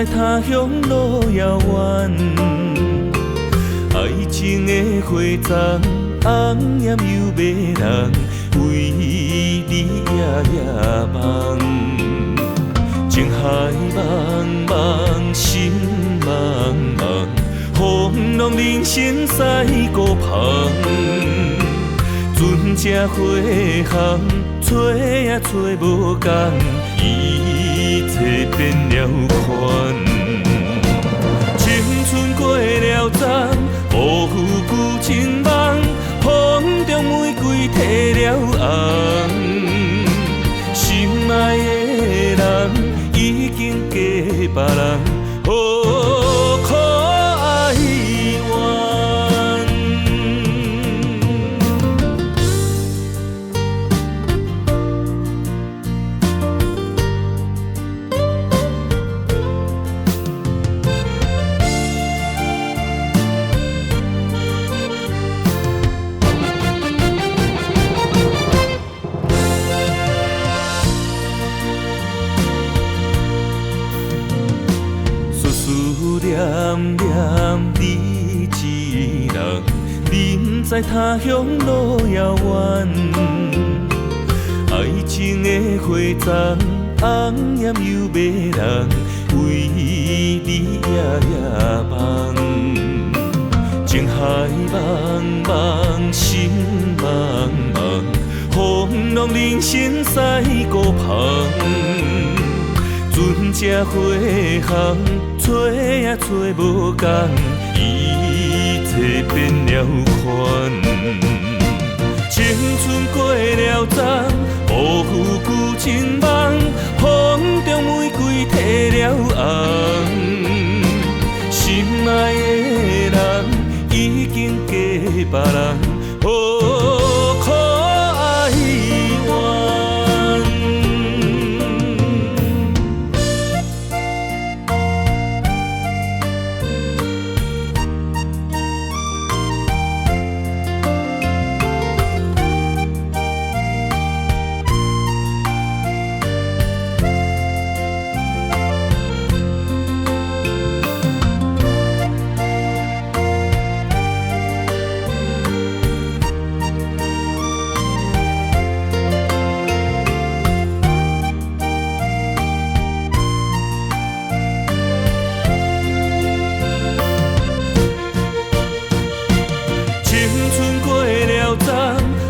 在他乡路遥远，爱情的花丛，红艳又迷人，为你夜夜梦。情海茫茫，心茫茫，风浪人生驶孤旁。船只花行，找也找无共，一切变了款。青春过了站，无负旧情梦，风中玫瑰褪了红。心爱的人已经嫁别人，可哀怨。念念你一人，人在他乡路遥远。爱情的花丛，红艳又迷人，为你夜夜梦。情海茫茫，心茫茫，风浪人生驶孤旁。船只花行，找也找无共，一切变了款。青春过了站，无负旧情梦，风中玫瑰褪了红。心爱的人已经嫁别人，可哀怨。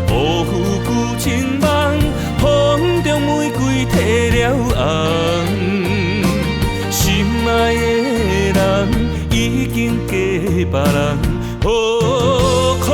无负旧情梦，风中玫瑰褪了红。心爱的人已经嫁别人，可